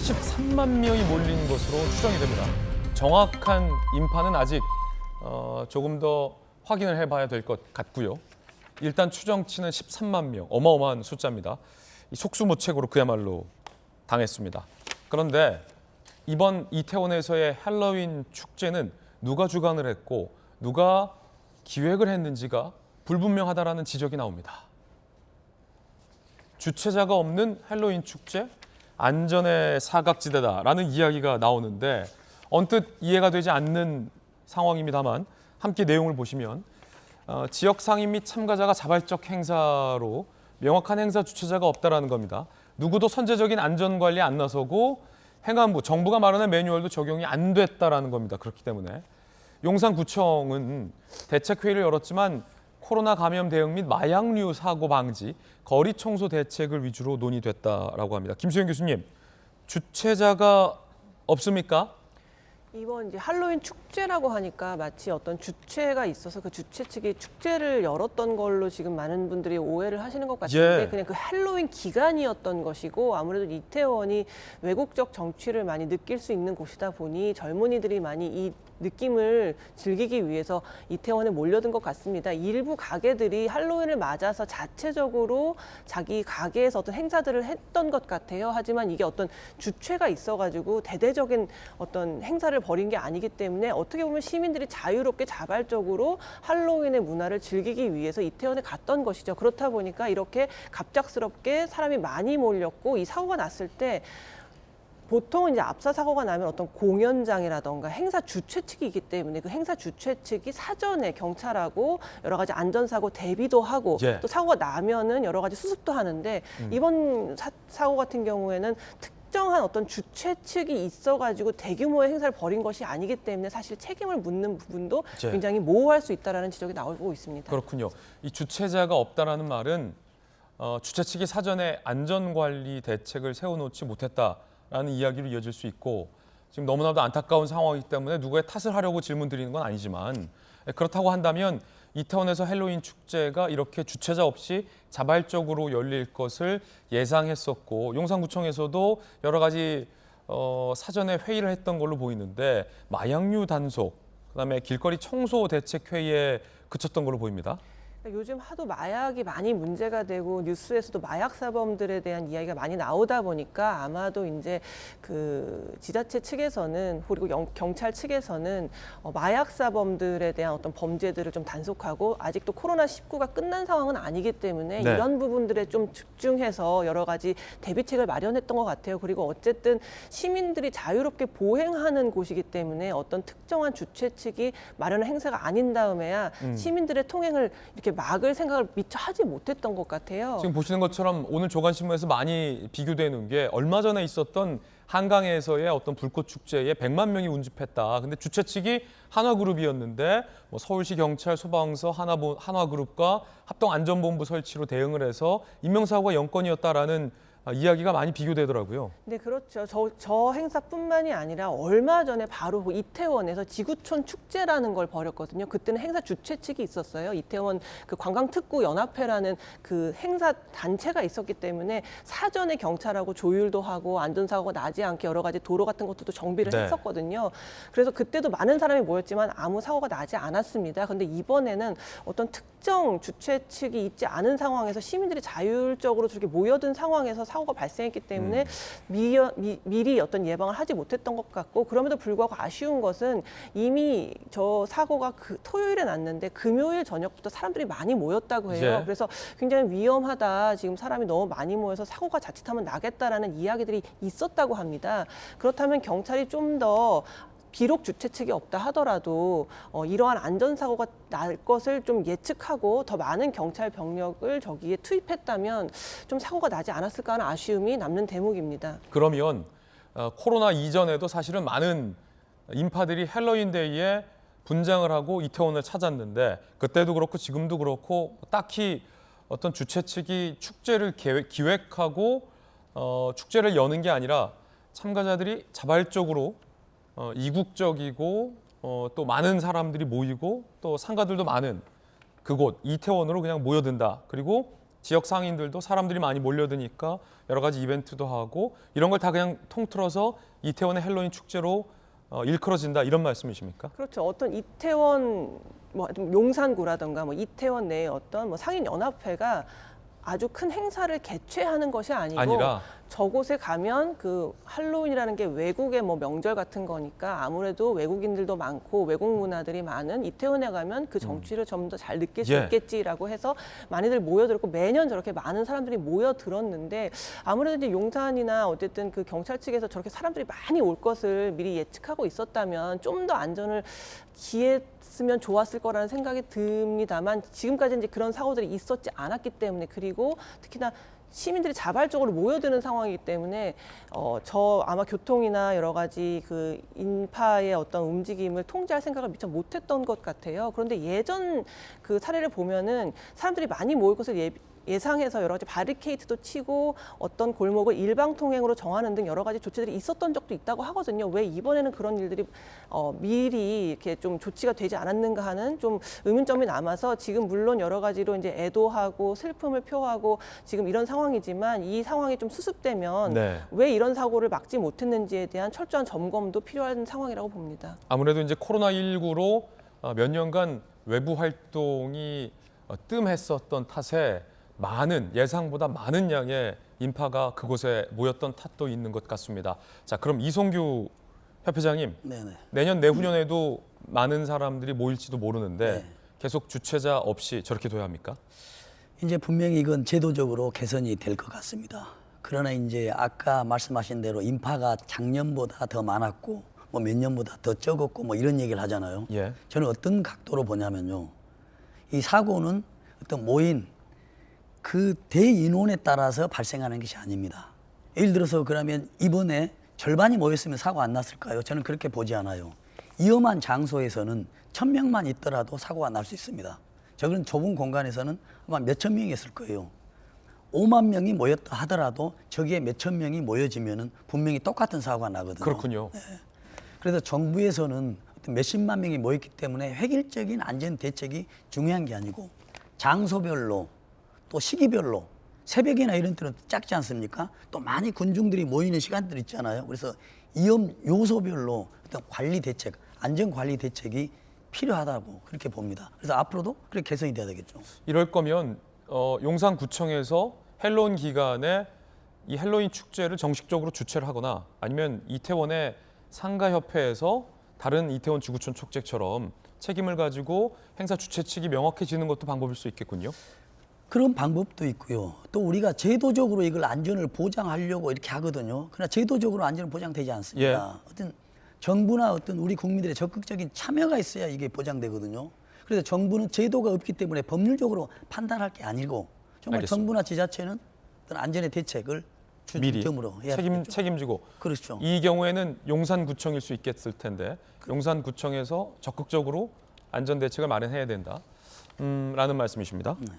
13만 명이 몰린 것으로 추정이 됩니다. 정확한 인파는 아직 조금 더 확인을 해봐야 될 것 같고요. 일단 추정치는 13만 명, 어마어마한 숫자입니다. 속수무책으로 그야말로 당했습니다. 그런데 이번 이태원에서의 할로윈 축제는 누가 주관을 했고 누가 기획을 했는지가 불분명하다라는 지적이 나옵니다. 주최자가 없는 할로윈 축제? 안전의 사각지대다라는 이야기가 나오는데 언뜻 이해가 되지 않는 상황입니다만 함께 내용을 보시면 지역 상인 및 참가자가 자발적 행사로 명확한 행사 주최자가 없다라는 겁니다. 누구도 선제적인 안전관리에 안 나서고 행안부, 정부가 마련한 매뉴얼도 적용이 안 됐다라는 겁니다. 그렇기 때문에 용산구청은 대책회의를 열었지만 코로나 감염 대응 및 마약류 사고 방지, 거리 청소 대책을 위주로 논의됐다라고 합니다. 김수현 교수님, 주최자가 없습니까? 이번 이제 할로윈 축제라고 하니까 마치 어떤 주최가 있어서 그 주최 측이 축제를 열었던 걸로 지금 많은 분들이 오해를 하시는 것 같은데 예. 그냥 그 할로윈 기간이었던 것이고 아무래도 이태원이 외국적 정취를 많이 느낄 수 있는 곳이다 보니 젊은이들이 많이 이 느낌을 즐기기 위해서 이태원에 몰려든 것 같습니다. 일부 가게들이 할로윈을 맞아서 자체적으로 자기 가게에서 어떤 행사들을 했던 것 같아요. 하지만 이게 어떤 주최가 있어가지고 대대적인 어떤 행사를 벌인 게 아니기 때문에 어떻게 보면 시민들이 자유롭게 자발적으로 할로윈의 문화를 즐기기 위해서 이태원에 갔던 것이죠. 그렇다 보니까 이렇게 갑작스럽게 사람이 많이 몰렸고 이 사고가 났을 때 보통은 이제 압사 사고가 나면 어떤 공연장이라던가 행사 주최 측이기 때문에 그 행사 주최 측이 사전에 경찰하고 여러 가지 안전사고 대비도 하고 예. 또 사고가 나면은 여러 가지 수습도 하는데 이번 사고 같은 경우에는 특정한 어떤 주최 측이 있어가지고 대규모의 행사를 벌인 것이 아니기 때문에 사실 책임을 묻는 부분도 예. 굉장히 모호할 수 있다라는 지적이 나오고 있습니다. 그렇군요. 이 주최자가 없다라는 말은 주최 측이 사전에 안전관리 대책을 세워놓지 못했다라는 이야기로 이어질 수 있고 지금 너무나도 안타까운 상황이기 때문에 누구의 탓을 하려고 질문 드리는 건 아니지만 그렇다고 한다면 이태원에서 할로윈 축제가 이렇게 주최자 없이 자발적으로 열릴 것을 예상했었고 용산구청에서도 여러 가지 사전에 회의를 했던 걸로 보이는데 마약류 단속, 그다음에 길거리 청소 대책 회의에 그쳤던 걸로 보입니다. 요즘 하도 마약이 많이 문제가 되고 뉴스에서도 마약 사범들에 대한 이야기가 많이 나오다 보니까 아마도 이제 그 지자체 측에서는 그리고 경찰 측에서는 마약 사범들에 대한 어떤 범죄들을 좀 단속하고 아직도 코로나19가 끝난 상황은 아니기 때문에 네. 이런 부분들에 좀 집중해서 여러 가지 대비책을 마련했던 것 같아요. 그리고 어쨌든 시민들이 자유롭게 보행하는 곳이기 때문에 어떤 특정한 주최 측이 마련한 행사가 아닌 다음에야 시민들의 통행을 이렇게 막을 생각을 미처 하지 못했던 것 같아요. 지금 보시는 것처럼 오늘 조간신문에서 많이 비교되는 게 얼마 전에 있었던 한강에서의 어떤 불꽃 축제에 100만 명이 운집했다. 근데 주최 측이 한화그룹이었는데 뭐 서울시 경찰, 소방서, 한화그룹과 합동안전본부 설치로 대응을 해서 인명사고가 영건이었다라는 이야기가 많이 비교되더라고요. 네, 그렇죠. 저 행사뿐만이 아니라 얼마 전에 바로 이태원에서 지구촌 축제라는 걸 벌였거든요. 그때는 행사 주최 측이 있었어요. 이태원 그 관광특구 연합회라는 그 행사 단체가 있었기 때문에 사전에 경찰하고 조율도 하고 안전사고가 나지 않게 여러 가지 도로 같은 것도 정비를 네. 했었거든요. 그래서 그때도 많은 사람이 모였지만 아무 사고가 나지 않았습니다. 그런데 이번에는 어떤 특정 주최 측이 있지 않은 상황에서 시민들이 자율적으로 저렇게 모여든 상황에서 사고가 발생했기 때문에 미리 어떤 예방을 하지 못했던 것 같고 그럼에도 불구하고 아쉬운 것은 이미 저 사고가 토요일에 났는데 금요일 저녁부터 사람들이 많이 모였다고 해요. 예. 그래서 굉장히 위험하다. 지금 사람이 너무 많이 모여서 사고가 자칫하면 나겠다라는 이야기들이 있었다고 합니다. 그렇다면 경찰이 좀 더 비록 주최 측이 없다 하더라도 이러한 안전사고가 날 것을 좀 예측하고 더 많은 경찰 병력을 저기에 투입했다면 좀 사고가 나지 않았을까 하는 아쉬움이 남는 대목입니다. 그러면 코로나 이전에도 사실은 많은 인파들이 할로윈데이에 분장을 하고 이태원을 찾았는데 그때도 그렇고 지금도 그렇고 딱히 어떤 주최 측이 축제를 기획하고 축제를 여는 게 아니라 참가자들이 자발적으로 이국적이고 또 많은 사람들이 모이고 또 상가들도 많은 그곳 이태원으로 그냥 모여든다. 그리고 지역 상인들도 사람들이 많이 몰려드니까 여러 가지 이벤트도 하고 이런 걸 다 그냥 통틀어서 이태원의 헬로윈 축제로 일컬어진다 이런 말씀이십니까? 그렇죠. 어떤 이태원 뭐 용산구라든가 뭐 이태원 내에 어떤 뭐 상인 연합회가 아주 큰 행사를 개최하는 것이 아니라 저곳에 가면 그 할로윈이라는 게 외국의 뭐 명절 같은 거니까 아무래도 외국인들도 많고 외국 문화들이 많은 이태원에 가면 그 정취를 좀 더 잘 느낄 수 예. 있겠지라고 해서 많이들 모여들었고 매년 저렇게 많은 사람들이 모여들었는데 아무래도 이제 용산이나 어쨌든 그 경찰 측에서 저렇게 사람들이 많이 올 것을 미리 예측하고 있었다면 좀 더 안전을 기했으면 좋았을 거라는 생각이 듭니다만 지금까지 이제 그런 사고들이 있었지 않았기 때문에 그리고 특히나 시민들이 자발적으로 모여드는 상황이기 때문에 저 아마 교통이나 여러 가지 그 인파의 어떤 움직임을 통제할 생각을 미처 못했던 것 같아요. 그런데 예전 그 사례를 보면은 사람들이 많이 모일 것을 예상해서 여러 가지 바리케이트도 치고 어떤 골목을 일방통행으로 정하는 등 여러 가지 조치들이 있었던 적도 있다고 하거든요. 왜 이번에는 그런 일들이 미리 이렇게 좀 조치가 되지 않았는가 하는 좀 의문점이 남아서 지금 물론 여러 가지로 이제 애도하고 슬픔을 표하고 지금 이런 상황이지만 이 상황이 좀 수습되면 네. 왜 이런 사고를 막지 못했는지에 대한 철저한 점검도 필요한 상황이라고 봅니다. 아무래도 이제 코로나19로 몇 년간 외부 활동이 뜸했었던 탓에 예상보다 많은 양의 인파가 그곳에 모였던 탓도 있는 것 같습니다. 자, 그럼 이송규 협회장님, 네네. 내년 내후년에도 많은 사람들이 모일지도 모르는데 네. 계속 주최자 없이 저렇게 둬야 합니까? 이제 분명히 이건 제도적으로 개선이 될 것 같습니다. 그러나 이제 아까 말씀하신 대로 인파가 작년보다 더 많았고 뭐 몇 년보다 더 적었고 뭐 이런 얘기를 하잖아요. 예. 저는 어떤 각도로 보냐면요. 이 사고는 어떤 모인 그 대인원에 따라서 발생하는 것이 아닙니다. 예를 들어서 그러면 이번에 절반이 모였으면 사고 안 났을까요? 저는 그렇게 보지 않아요. 위험한 장소에서는 1000명만 있더라도 사고가 날 수 있습니다. 저런 좁은 공간에서는 아마 몇천 명이 있을 거예요. 5만 명이 모였다 하더라도 저기에 몇천 명이 모여지면은 분명히 똑같은 사고가 나거든요. 그렇군요. 그래서 정부에서는 어떤 몇십만 명이 모였기 때문에 획일적인 안전 대책이 중요한 게 아니고 장소별로 또 시기별로 새벽이나 이런 때는 작지 않습니까? 또 많이 군중들이 모이는 시간들 있잖아요. 그래서 위험 요소별로 어떤 관리 대책, 안전 관리 대책이 필요하다고 그렇게 봅니다. 그래서 앞으로도 그렇게 개선이 돼야 되겠죠. 이럴 거면 용산구청에서 헬로윈 기간에 이 헬로윈 축제를 정식적으로 주최를 하거나 아니면 이태원의 상가협회에서 다른 이태원 지구촌 축제처럼 책임을 가지고 행사 주최 측이 명확해지는 것도 방법일 수 있겠군요. 그런 방법도 있고요. 또 우리가 제도적으로 이걸 안전을 보장하려고 이렇게 하거든요. 그러나 제도적으로 안전은 보장되지 않습니다. 어떤 정부나 어떤 우리 국민들의 적극적인 참여가 있어야 이게 보장되거든요. 그래서 정부는 제도가 없기 때문에 법률적으로 판단할 게 아니고 정말 알겠습니다. 정부나 지자체는 어떤 안전의 대책을 미리 중점으로 해야 되겠죠. 책임지고 그렇죠. 이 경우에는 용산구청일 수 있겠을 텐데 용산구청에서 적극적으로 안전 대책을 마련해야 된다. 라는 말씀이십니다.